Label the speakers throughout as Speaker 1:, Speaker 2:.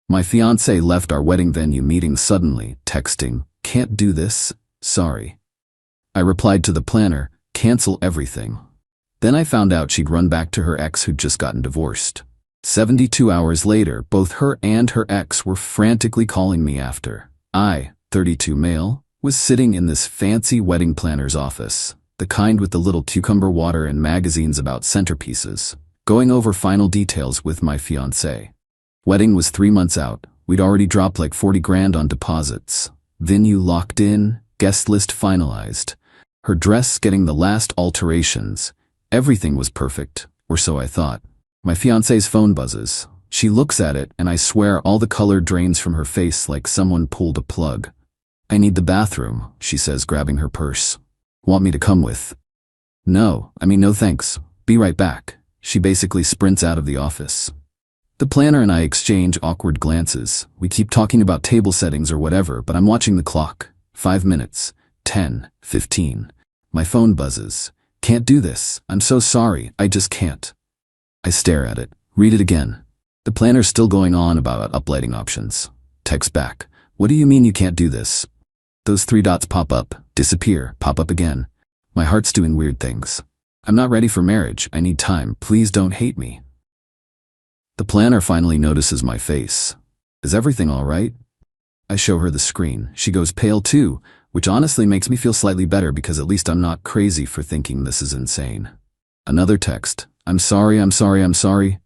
Speaker 1: My fiancé left our wedding venue meeting suddenly, texting, "Can't do this, sorry." I replied to the planner, "Cancel everything." Then I found out she'd run back to her ex who'd just gotten divorced. 72 hours later, both her and her ex were frantically calling me after I, 32 male, was sitting in this fancy wedding planner's office, the kind with the little cucumber water and magazines about centerpieces, going over final details with my fiancé. Wedding was 3 months out. We'd already dropped like 40 grand on deposits. Venue locked in, guest list finalized. Her dress getting the last alterations. Everything was perfect, or so I thought. My fiancé's phone buzzes. She looks at it, and I swear all the color drains from her face like someone pulled a plug. "I need the bathroom," she says, grabbing her purse. "Want me to come with?" No thanks. Be right back." She basically sprints out of the office. The planner and I exchange awkward glances. We keep talking about table settings or whatever, but I'm watching the clock. 5 minutes. 10. 15. My phone buzzes. "Can't do this. I'm so sorry. I just can't." I stare at it. Read it again. The planner's still going on about uplighting options. Text back. "What do you mean you can't do this?" Those 3 dots pop up, disappear, pop up again. My heart's doing weird things. "I'm not ready for marriage. I need time. Please don't hate me." The planner finally notices my face. "Is everything all right?" I show her the screen. She goes pale too, which honestly makes me feel slightly better because at least I'm not crazy for thinking this is insane. Another text. I'm sorry.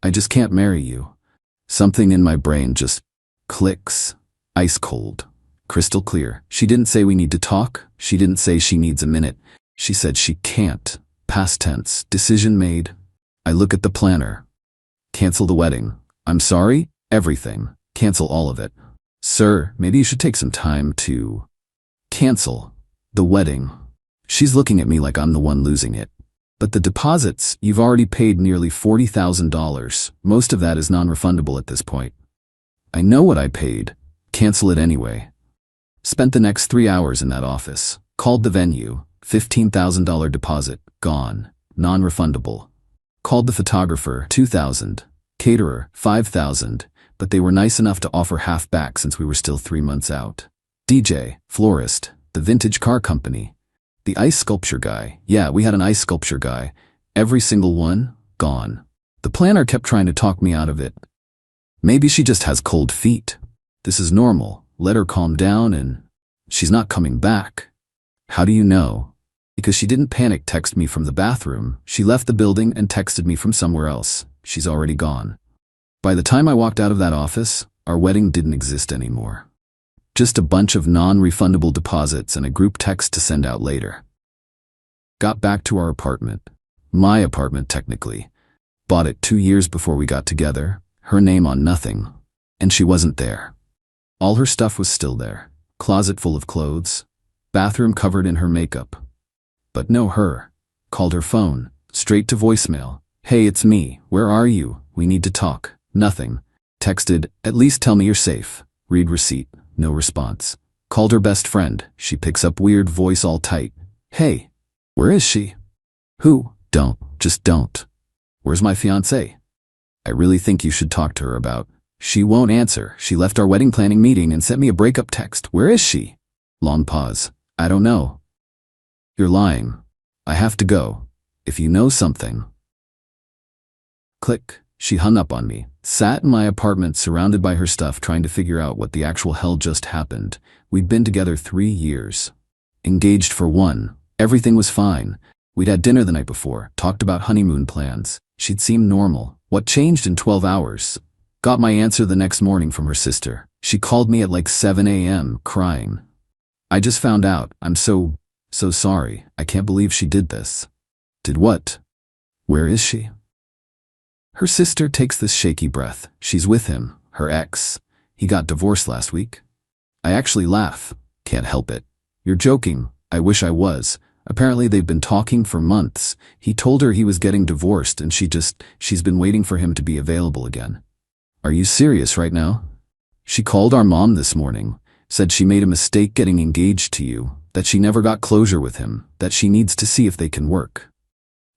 Speaker 1: I just can't marry you." Something in my brain just clicks. Ice cold. Crystal clear. She didn't say we need to talk. She didn't say she needs a minute. She said she can't. Past tense. Decision made. I look at the planner. "Cancel the wedding." "I'm sorry? Everything. Cancel all of it." "Sir, maybe you should take some time to cancel the wedding." She's looking at me like I'm the one losing it. "But the deposits, you've already paid nearly $40,000. Most of that is non-refundable at this point." "I know what I paid. Cancel it anyway." Spent the next 3 hours in that office. Called the venue. $15,000 deposit. Gone. Non-refundable. Called the photographer. $2,000. Caterer. $5,000. But they were nice enough to offer half back since we were still 3 months out. DJ. Florist. The vintage car company. The ice sculpture guy. Yeah, we had an ice sculpture guy. Every single one, gone. The planner kept trying to talk me out of it. Maybe she just has cold feet. This is normal. Let her calm down and she's not coming back. How do you know? Because she didn't panic text me from the bathroom. She left the building and texted me from somewhere else. She's already gone. By the time I walked out of that office, our wedding didn't exist anymore. Just a bunch of non-refundable deposits and a group text to send out later. Got back to our apartment. My apartment, technically. Bought it 2 years before we got together. Her name on nothing. And she wasn't there. All her stuff was still there. Closet full of clothes. Bathroom covered in her makeup. But no her. Called her phone. Straight to voicemail. "Hey, it's me. Where are you? We need to talk." Nothing. Texted, "At least tell me you're safe. Read receipt." No response. Called her best friend. She picks up weird voice all tight. "Hey, where is she?" "Who?" Just don't. "Where's my fiancé?" "I really think you should talk to her about." "She won't answer. She left our wedding planning meeting and sent me a breakup text. Where is she?" Long pause. "I don't know." "You're lying. I have to go. If you know something." Click. She hung up on me. Sat in my apartment surrounded by her stuff trying to figure out what the actual hell just happened. We'd been together 3 years. Engaged for 1. Everything was fine. We'd had dinner the night before, talked about honeymoon plans. She'd seemed normal. What changed in 12 hours? Got my answer the next morning from her sister. She called me at like 7 a.m. crying. "I just found out. I'm so sorry. I can't believe she did this." "Did what? Where is she?" Her sister takes this shaky breath. She's with him, her ex. He got divorced last week. I actually laugh. Can't help it. "You're joking." I wish I was. Apparently they've been talking for months. He told her he was getting divorced and she's been waiting for him to be available again. "Are you serious right now?" "She called our mom this morning. Said she made a mistake getting engaged to you. That she never got closure with him. That she needs to see if they can work."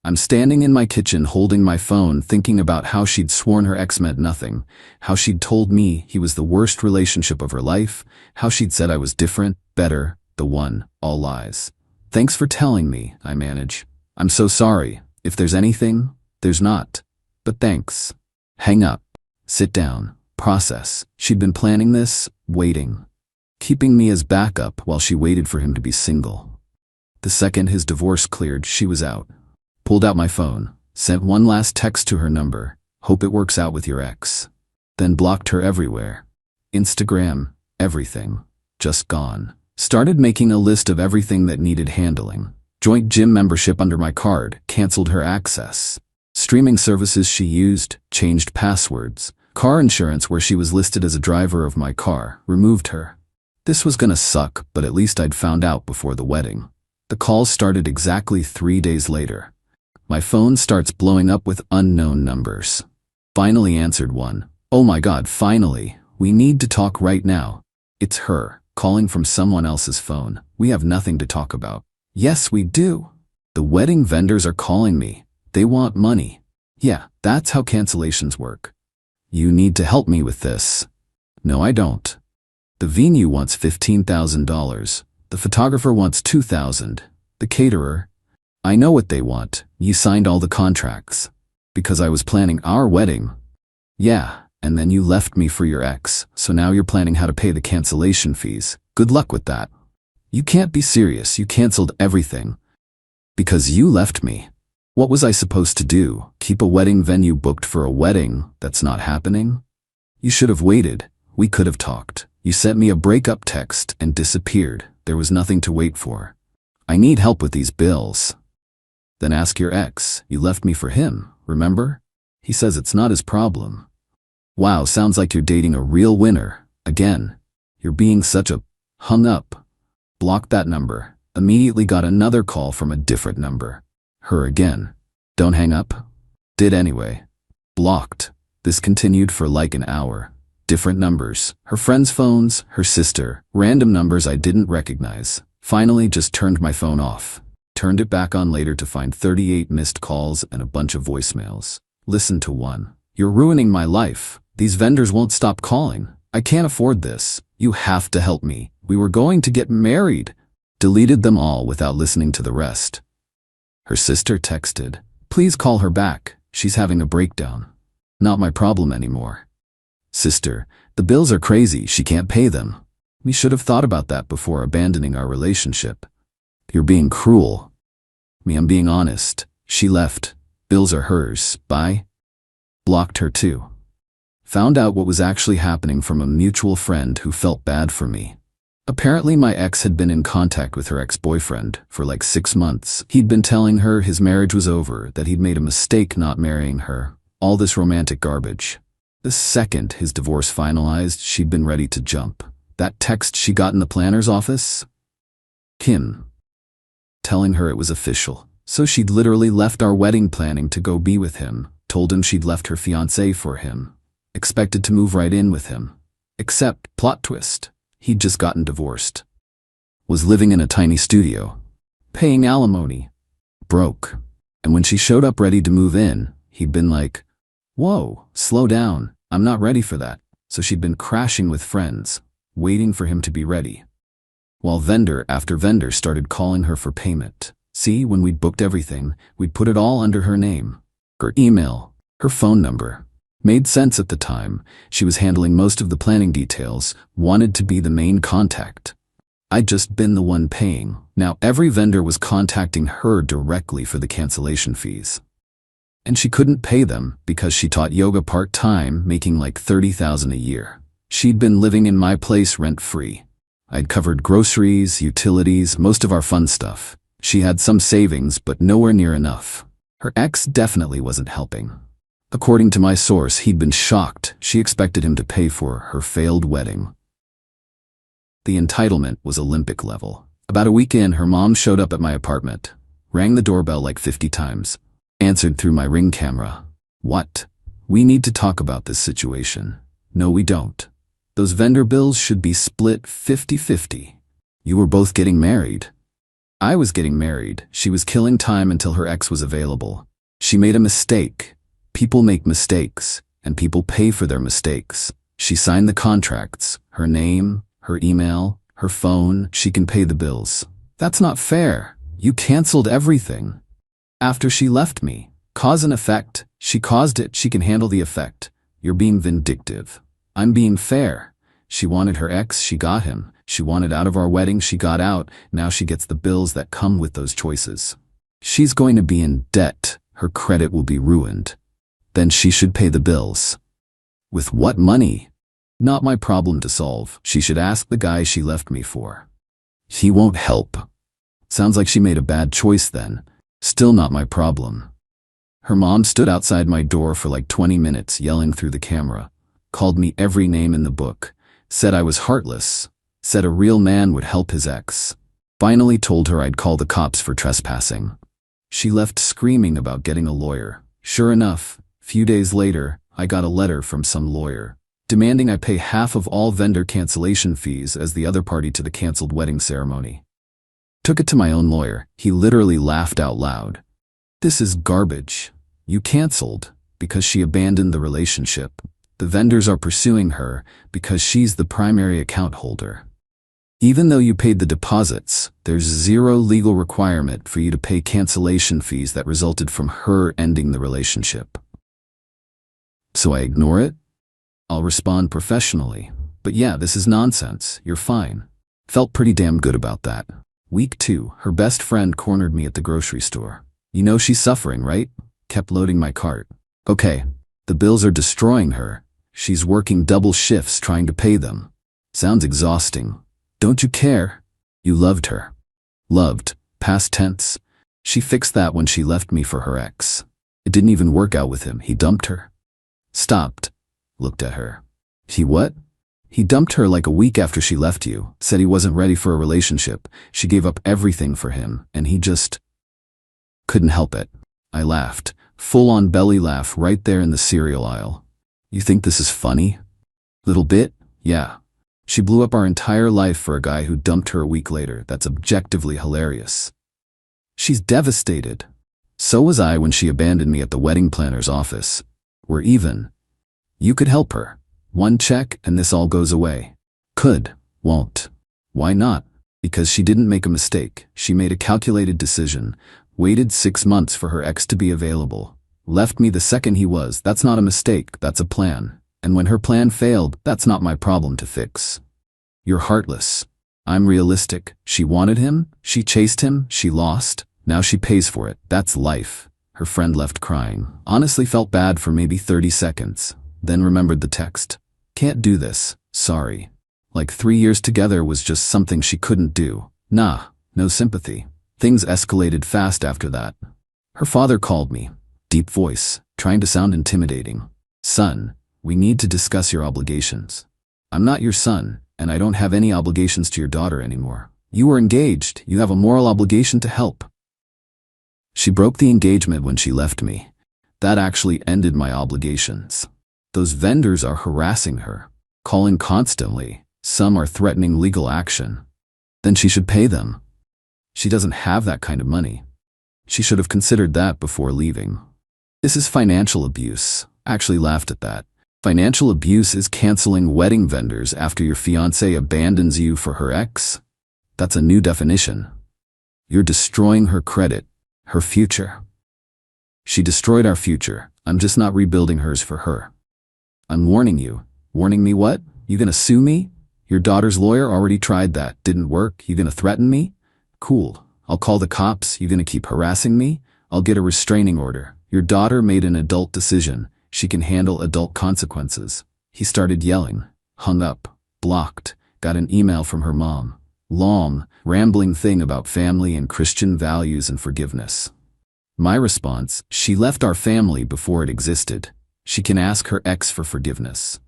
Speaker 1: I'm standing in my kitchen holding my phone thinking about how she'd sworn her ex meant nothing, how she'd told me he was the worst relationship of her life, how she'd said I was different, better, the one, all lies. Thanks for telling me, I manage. I'm so sorry. If there's anything, there's not. But thanks. Hang up. Sit down. Process. She'd been planning this, waiting. Keeping me as backup while she waited for him to be single. The second his divorce cleared, she was out. Pulled out my phone, sent one last text to her number, hope it works out with your ex. Then blocked her everywhere. Instagram, everything. Just gone. Started making a list of everything that needed handling. Joint gym membership under my card, canceled her access. Streaming services she used, changed passwords. Car insurance where she was listed as a driver of my car, removed her. This was gonna suck, but at least I'd found out before the wedding. The calls started exactly 3 days later. My phone starts blowing up with unknown numbers. Finally answered one. Oh my God, finally. We need to talk right now. It's her, calling from someone else's phone. We have nothing to talk about. Yes, we do. The wedding vendors are calling me. They want money. Yeah, that's how cancellations work. You need to help me with this. No, I don't. The venue wants $15,000. The photographer wants $2,000. The caterer. I know what they want. You signed all the contracts. Because I was planning our wedding. Yeah, and then you left me for your ex, so now you're planning how to pay the cancellation fees. Good luck with that. You can't be serious. You canceled everything. Because you left me. What was I supposed to do? Keep a wedding venue booked for a wedding that's not happening? You should have waited. We could have talked. You sent me a breakup text and disappeared. There was nothing to wait for. I need help with these bills. Then ask your ex. You left me for him, remember? He says it's not his problem. Wow, sounds like you're dating a real winner. Again, you're being such a hung up. Blocked that number. Immediately got another call from a different number. Her again. Don't hang up. Did anyway. Blocked. This continued for like an hour. Different numbers. Her friends' phones, her sister, random numbers I didn't recognize. Finally just turned my phone off. Turned it back on later to find 38 missed calls and a bunch of voicemails. Listen to one. You're ruining my life. These vendors won't stop calling. I can't afford this. You have to help me. We were going to get married. Deleted them all without listening to the rest. Her sister texted. Please call her back. She's having a breakdown. Not my problem anymore. Sister, the bills are crazy. She can't pay them. We should have thought about that before abandoning our relationship. You're being cruel. Me, I'm being honest. She left. Bills are hers. Bye. Blocked her too. Found out what was actually happening from a mutual friend who felt bad for me. Apparently my ex had been in contact with her ex-boyfriend for like 6 months. He'd been telling her his marriage was over, that he'd made a mistake not marrying her. All this romantic garbage. The second his divorce finalized, she'd been ready to jump. That text she got in the planner's office? Kim. Telling her it was official. So she'd literally left our wedding planning to go be with him. Told him she'd left her fiancé for him. Expected to move right in with him. Except, plot twist, he'd just gotten divorced. Was living in a tiny studio. Paying alimony. Broke. And when she showed up ready to move in, he'd been like, whoa, slow down, I'm not ready for that. So she'd been crashing with friends, waiting for him to be ready. While vendor after vendor started calling her for payment. See, when we'd booked everything, we'd put it all under her name. Her email, her phone number. Made sense at the time. She was handling most of the planning details, wanted to be the main contact. I'd just been the one paying. Now every vendor was contacting her directly for the cancellation fees. And she couldn't pay them because she taught yoga part-time, making like $30,000 a year. She'd been living in my place rent-free. I'd covered groceries, utilities, most of our fun stuff. She had some savings, but nowhere near enough. Her ex definitely wasn't helping. According to my source, he'd been shocked. She expected him to pay for her failed wedding. The entitlement was Olympic level. About a week in, her mom showed up at my apartment. Rang the doorbell like 50 times. Answered through my Ring camera. What? We need to talk about this situation. No, we don't. Those vendor bills should be split 50-50. You were both getting married. I was getting married. She was killing time until her ex was available. She made a mistake. People make mistakes, and people pay for their mistakes. She signed the contracts, her name, her email, her phone. She can pay the bills. That's not fair. You canceled everything. After she left me. Cause and effect. She caused it. She can handle the effect. You're being vindictive. I'm being fair. She wanted her ex. She got him. She wanted out of our wedding. She got out. Now she gets the bills that come with those choices. She's going to be in debt. Her credit will be ruined. Then she should pay the bills. With what money? Not my problem to solve. She should ask the guy she left me for. He won't help. Sounds like she made a bad choice then. Still not my problem. Her mom stood outside my door for like 20 minutes yelling through the camera, called me every name in the book, said I was heartless, said a real man would help his ex. Finally told her I'd call the cops for trespassing. She left screaming about getting a lawyer. Sure enough, few days later, I got a letter from some lawyer, demanding I pay half of all vendor cancellation fees as the other party to the canceled wedding ceremony. Took it to my own lawyer. He literally laughed out loud. This is garbage. You canceled because she abandoned the relationship. The vendors are pursuing her because she's the primary account holder. Even though you paid the deposits, there's zero legal requirement for you to pay cancellation fees that resulted from her ending the relationship. So I ignore it? I'll respond professionally. But yeah, this is nonsense. You're fine. Felt pretty damn good about that. Week 2, her best friend cornered me at the grocery store. You know she's suffering, right? Kept loading my cart. Okay, the bills are destroying her. She's working double shifts trying to pay them. Sounds exhausting. Don't you care? You loved her. Loved, past tense. She fixed that when she left me for her ex. It didn't even work out with him. He dumped her. Stopped. Looked at her. He what? He dumped her like a week after she left you. Said he wasn't ready for a relationship. She gave up everything for him, and he just couldn't help it. I laughed. Full-on belly laugh right there in the cereal aisle. You think this is funny? Little bit? Yeah. She blew up our entire life for a guy who dumped her a week later. That's objectively hilarious. She's devastated. So was I when she abandoned me at the wedding planner's office. We're even. You could help her. One check and this all goes away. Could. Won't. Why not? Because she didn't make a mistake. She made a calculated decision. Waited 6 months for her ex to be available. Left me the second he was. That's not a mistake, that's a plan. And when her plan failed, that's not my problem to fix. You're heartless. I'm realistic. She wanted him, she chased him, she lost. Now she pays for it. That's life. Her friend left crying. Honestly felt bad for maybe 30 seconds. Then remembered the text. Can't do this. Sorry. Like 3 years together was just something she couldn't do. Nah, no sympathy. Things escalated fast after that. Her father called me. Deep voice, trying to sound intimidating. Son, we need to discuss your obligations. I'm not your son, and I don't have any obligations to your daughter anymore. You were engaged. You have a moral obligation to help. She broke the engagement when she left me. That actually ended my obligations. Those vendors are harassing her, calling constantly. Some are threatening legal action. Then she should pay them. She doesn't have that kind of money. She should have considered that before leaving. This is financial abuse. I actually laughed at that. Financial abuse is canceling wedding vendors after your fiancée abandons you for her ex? That's a new definition. You're destroying her credit, her future. She destroyed our future. I'm just not rebuilding hers for her. I'm warning you. Warning me what? You gonna sue me? Your daughter's lawyer already tried that. Didn't work. You gonna threaten me? Cool. I'll call the cops. You gonna keep harassing me? I'll get a restraining order. Your daughter made an adult decision. She can handle adult consequences. He started yelling. Hung up. Blocked. Got an email from her mom. Long, rambling thing about family and Christian values and forgiveness. My response, she left our family before it existed. She can ask her ex for forgiveness.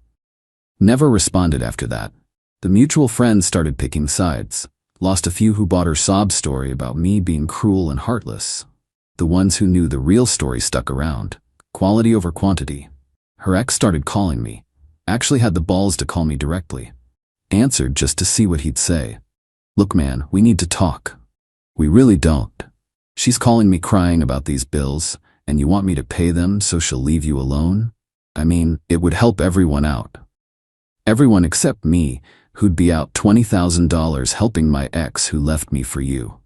Speaker 1: Never responded after that. The mutual friends started picking sides. Lost a few who bought her sob story about me being cruel and heartless. The ones who knew the real story stuck around. Quality over quantity. Her ex started calling me. Actually had the balls to call me directly. Answered just to see what he'd say. Look man, we need to talk. We really don't. She's calling me crying about these bills, and you want me to pay them so she'll leave you alone? I mean, it would help everyone out. Everyone except me, who'd be out $20,000 helping my ex who left me for you.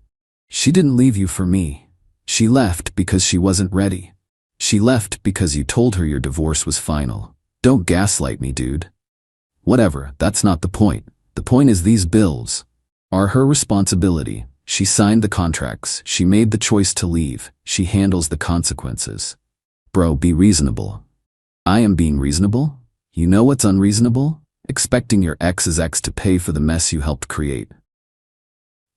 Speaker 1: She didn't leave you for me. She left because she wasn't ready. She left because you told her your divorce was final. Don't gaslight me, dude. Whatever, that's not the point. The point is these bills are her responsibility. She signed the contracts. She made the choice to leave. She handles the consequences. Bro, be reasonable. I am being reasonable? You know what's unreasonable? Expecting your ex's ex to pay for the mess you helped create.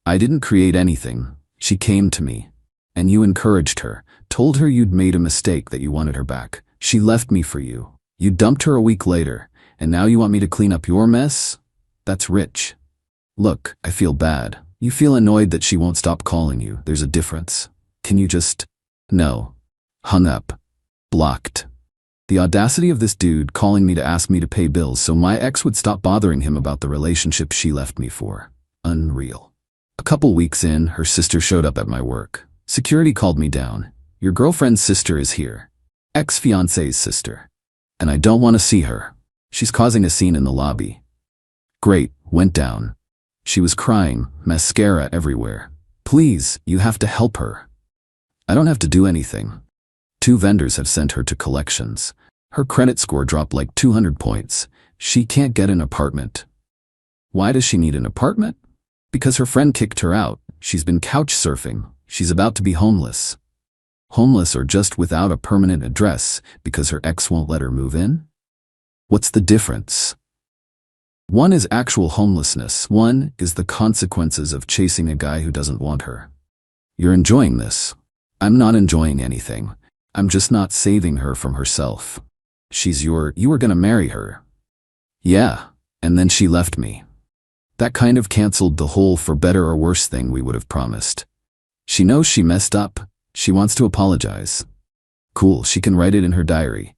Speaker 1: I didn't create anything. She came to me. And you encouraged her, told her you'd made a mistake, that you wanted her back. She left me for you. You dumped her a week later, and now you want me to clean up your mess? That's rich. Look, I feel bad. You feel annoyed that she won't stop calling you. There's a difference. Can you just... No. Hung up. Blocked. The audacity of this dude calling me to ask me to pay bills so my ex would stop bothering him about the relationship she left me for. Unreal. A couple weeks in, her sister showed up at my work. Security called me down. Your girlfriend's sister is here. Ex-fiancée's sister. And I don't want to see her. She's causing a scene in the lobby. Great, went down. She was crying, mascara everywhere. Please, you have to help her. I don't have to do anything. 2 vendors have sent her to collections. Her credit score dropped like 200 points. She can't get an apartment. Why does she need an apartment? Because her friend kicked her out. She's been couch surfing. She's about to be homeless. Homeless or just without a permanent address because her ex won't let her move in? What's the difference? One is actual homelessness. One is the consequences of chasing a guy who doesn't want her. You're enjoying this. I'm not enjoying anything. I'm just not saving her from herself. You were gonna marry her. Yeah, and then she left me. That kind of canceled the whole for better or worse thing we would have promised. She knows she messed up. She wants to apologize. Cool, she can write it in her diary.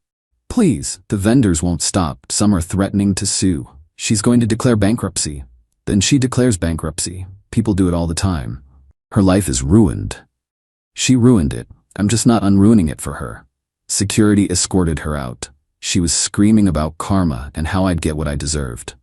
Speaker 1: Please, the vendors won't stop. Some are threatening to sue. She's going to declare bankruptcy. Then she declares bankruptcy. People do it all the time. Her life is ruined. She ruined it. I'm just not unruining it for her. Security escorted her out. She was screaming about karma and how I'd get what I deserved.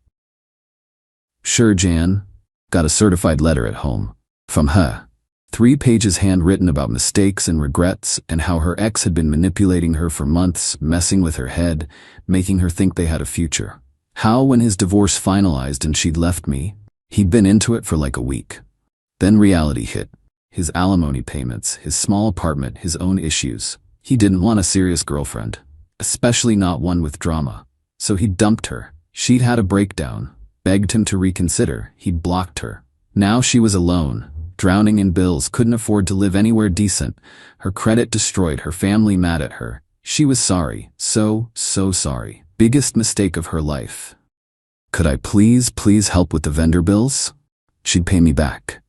Speaker 1: Sure, Jan. Got a certified letter at home. From her. 3 pages handwritten about mistakes and regrets and how her ex had been manipulating her for months, messing with her head, making her think they had a future. How, when his divorce finalized and she'd left me, he'd been into it for like a week. Then reality hit. His alimony payments, his small apartment, his own issues. He didn't want a serious girlfriend, especially not one with drama. So he dumped her. She'd had a breakdown, begged him to reconsider. He'd blocked her. Now she was alone. Drowning in bills, couldn't afford to live anywhere decent. Her credit destroyed, her family mad at her. She was sorry, so sorry. Biggest mistake of her life. Could I please help with the vendor bills? She'd pay me back.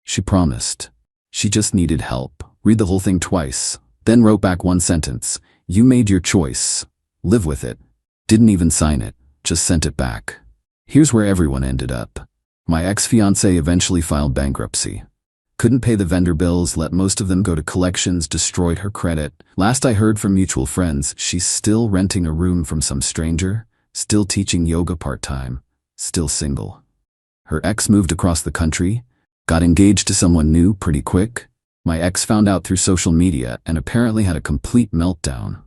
Speaker 1: She promised. She just needed help. Read the whole thing twice. Then wrote back 1 sentence. You made your choice. Live with it. Didn't even sign it. Just sent it back. Here's where everyone ended up. My ex-fiancée eventually filed bankruptcy. Couldn't pay the vendor bills, let most of them go to collections, destroyed her credit. Last I heard from mutual friends, she's still renting a room from some stranger, still teaching yoga part-time, still single. Her ex moved across the country, got engaged to someone new pretty quick. My ex found out through social media and apparently had a complete meltdown.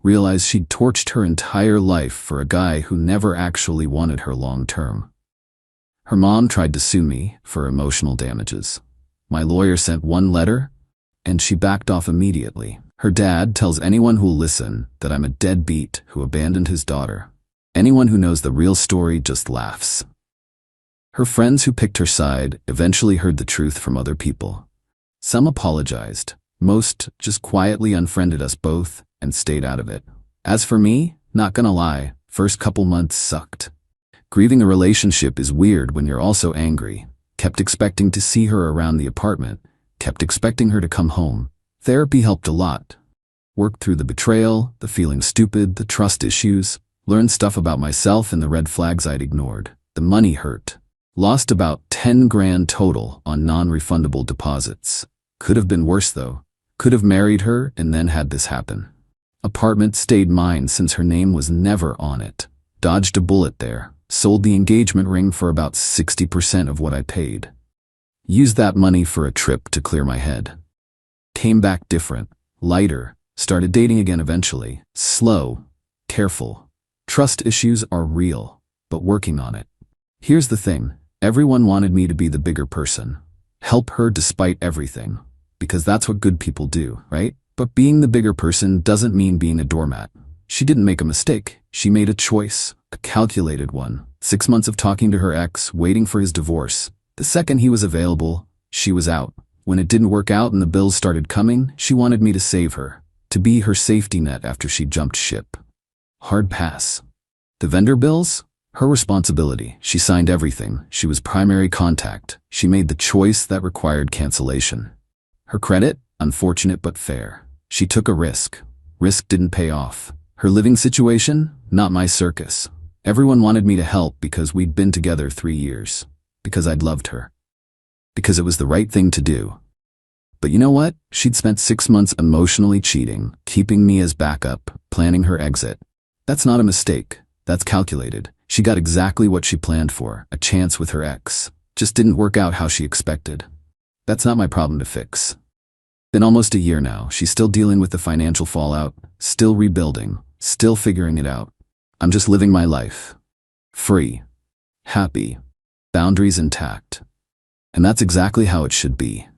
Speaker 1: Realized she'd torched her entire life for a guy who never actually wanted her long-term. Her mom tried to sue me for emotional damages. My lawyer sent 1 letter, and she backed off immediately. Her dad tells anyone who'll listen that I'm a deadbeat who abandoned his daughter. Anyone who knows the real story just laughs. Her friends who picked her side eventually heard the truth from other people. Some apologized. Most just quietly unfriended us both and stayed out of it. As for me, not gonna lie, first couple months sucked. Grieving a relationship is weird when you're also angry. Kept expecting to see her around the apartment. Kept expecting her to come home. Therapy helped a lot. Worked through the betrayal, the feeling stupid, the trust issues. Learned stuff about myself and the red flags I'd ignored. The money hurt. Lost about 10 grand total on non-refundable deposits. Could have been worse though. Could have married her and then had this happen. Apartment stayed mine since her name was never on it. Dodged a bullet there. Sold the engagement ring for about 60% of what I paid. Used that money for a trip to clear my head. Came back different, lighter, started dating again eventually. Slow, careful. Trust issues are real, but working on it. Here's the thing. Everyone wanted me to be the bigger person. Help her despite everything. Because that's what good people do, right? But being the bigger person doesn't mean being a doormat. She didn't make a mistake. She made a choice, a calculated one. 6 months of talking to her ex, waiting for his divorce. The second he was available, she was out. When it didn't work out and the bills started coming, she wanted me to save her, to be her safety net after she jumped ship. Hard pass. The vendor bills? Her responsibility. She signed everything. She was primary contact. She made the choice that required cancellation. Her credit? Unfortunate but fair. She took a risk. Risk didn't pay off. Her living situation? Not my circus. Everyone wanted me to help because we'd been together 3 years. Because I'd loved her. Because it was the right thing to do. But you know what? She'd spent 6 months emotionally cheating, keeping me as backup, planning her exit. That's not a mistake. That's calculated. She got exactly what she planned for, a chance with her ex. Just didn't work out how she expected. That's not my problem to fix. Been almost a year now. She's still dealing with the financial fallout, still rebuilding, still figuring it out. I'm just living my life. Free. Happy. Boundaries intact. And that's exactly how it should be.